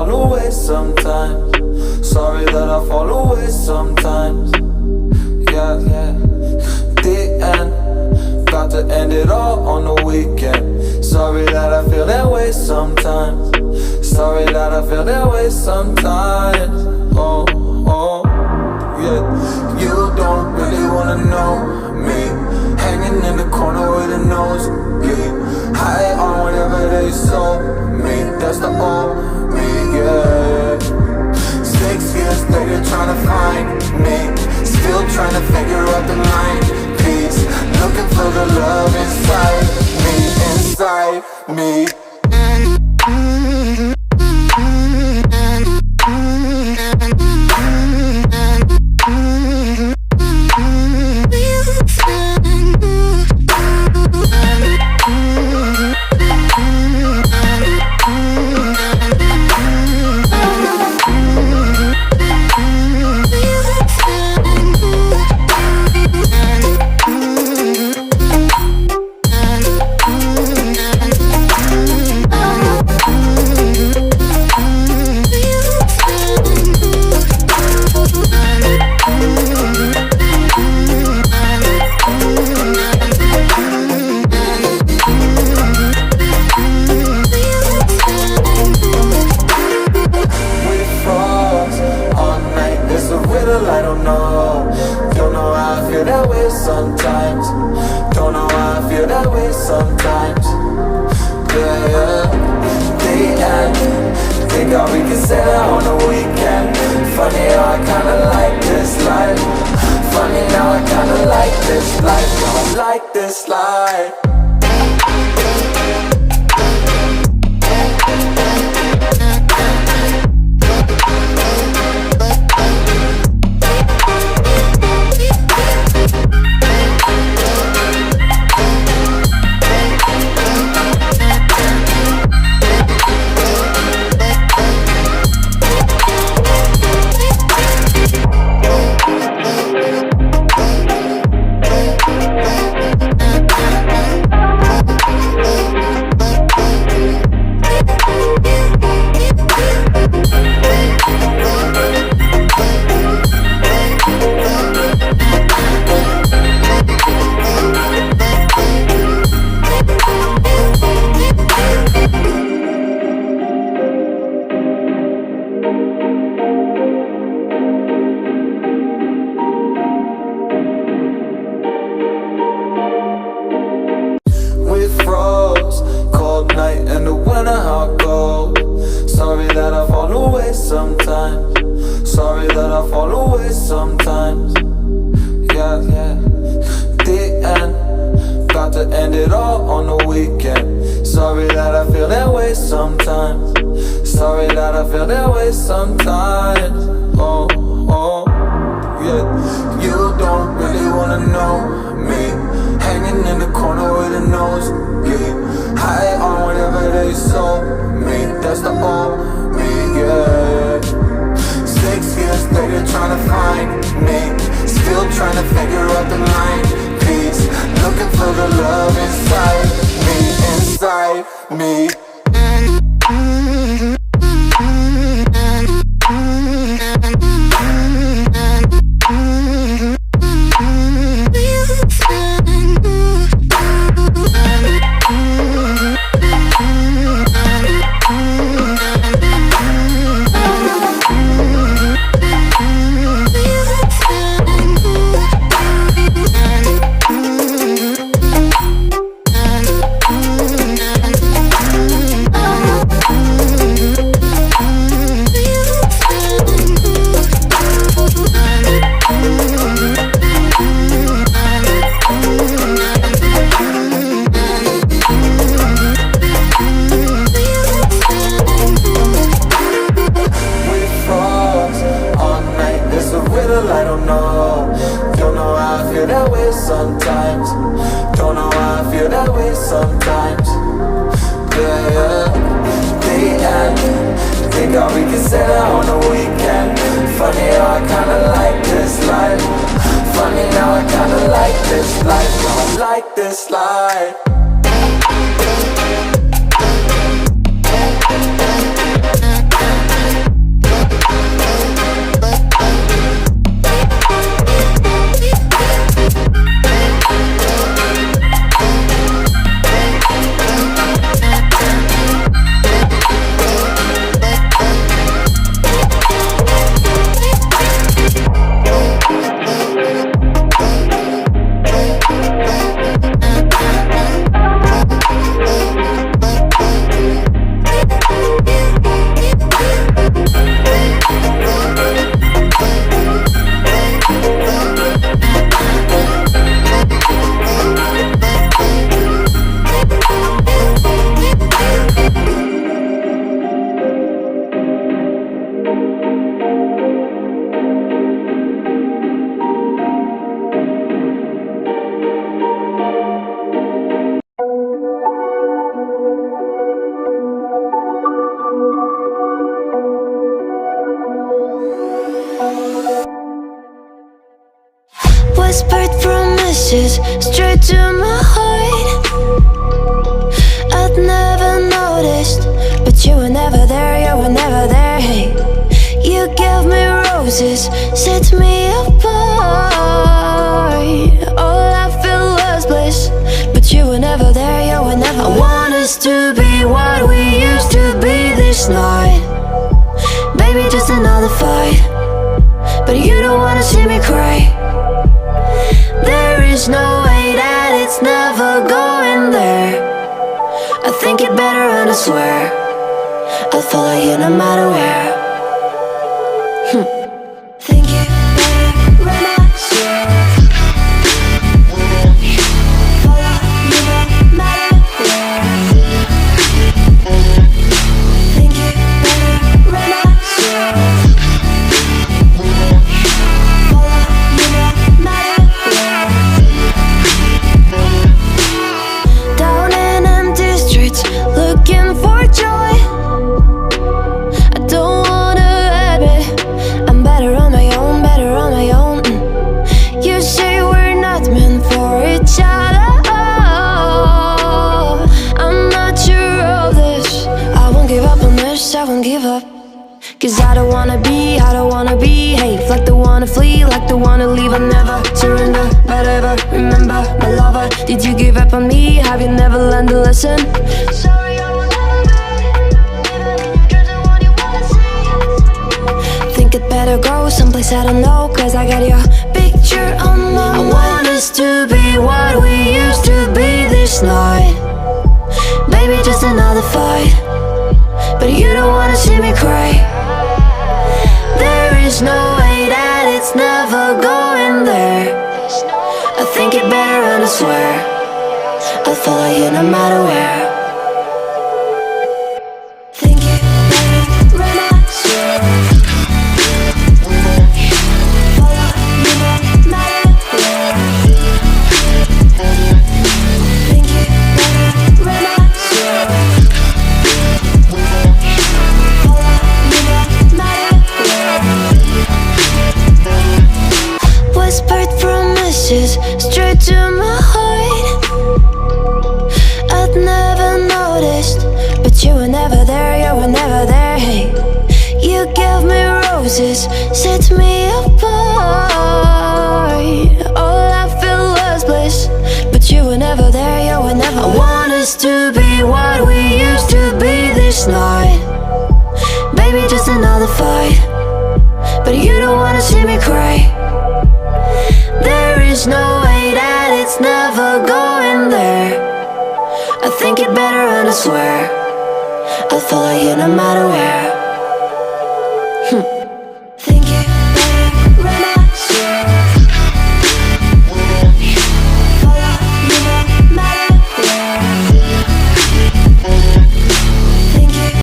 fall away sometimes. Sorry that I fall away sometimes. Yeah, yeah. The end, got to end it all on the weekend. Sorry that I feel that way sometimes. Sorry that I feel that way sometimes. Oh, oh, yeah. You don't really wanna know me, hanging in the corner with a nosebleed, high on whatever they sold me. That's the old me, yeah. 6 years later trying to find me, still trying to figure out the line piece, looking for the love inside me, inside me. Sometimes, don't know why I feel that way sometimes. Yeah, yeah. The end, think how we can say that on the weekend. Funny how I kinda like this life. Funny now I kinda like this life. I like this life. Sometimes, sorry that I fall away sometimes. Yeah, yeah. The end, got to end it all on the weekend. Sorry that I feel that way sometimes. Sorry that I feel that way sometimes. Oh, oh, yeah. You don't really wanna know me, hanging in the corner with a nosebleed, high on whatever they sold me. That's the old me, yeah. 6 years later trying to find me, still trying to figure out the line piece, looking for the love inside me, inside me. Sometimes, don't know why I feel that way sometimes. Yeah, yeah. The end, think how we can say that on the weekend. Funny how I kinda like this life. Funny now I kinda like this life. I like this life. promises straight to my heart. I'd never noticed, but you were never there, you were never there. Hey, you gave me roses, set me apart. All I felt was bliss, but you were never there, you were never there. I want us to be what we used to be this night. Baby, just another fight, but you don't wanna see me cry. There is no way that it's never going there. I think it better and I swear I'll follow you no matter where. Think it better and I swear follow you no matter where. Think it better and I swear follow you no matter where. Down in empty streets, looking for joy. I don't wanna admit I'm better on my own, better on my own. You say we're not meant for each other. I'm not sure of this. I won't give up on this, I won't give up. Cause I don't wanna behave like the one to flee, like the one to leave. I'll never surrender, but ever remember my lover. Did you give up on me? Have you never learned a lesson? Sorry, I will never be even in your dreams the one you wanna see. Think it better go someplace I don't know, cause I got your picture on my mind. I want us to be what we used to be this night. Baby, just another fight, but you don't wanna see me cry. There is no way that it's never going there. I think it better and I swear I'll follow you no matter where. Think it better and I swear follow you no matter where. Think it better and I swear follow you no matter where. Whispered promises straight to my heart. I'd never noticed, but you were never there, you were never there. Hey, you gave me roses, set me apart. All I felt was bliss, but you were never there, you were never there. I want us to be what we used to be this night. Baby, just another fight, but you don't wanna see me cry. There is no way that it's never going there. I think it better and I swear I'll follow you no matter where.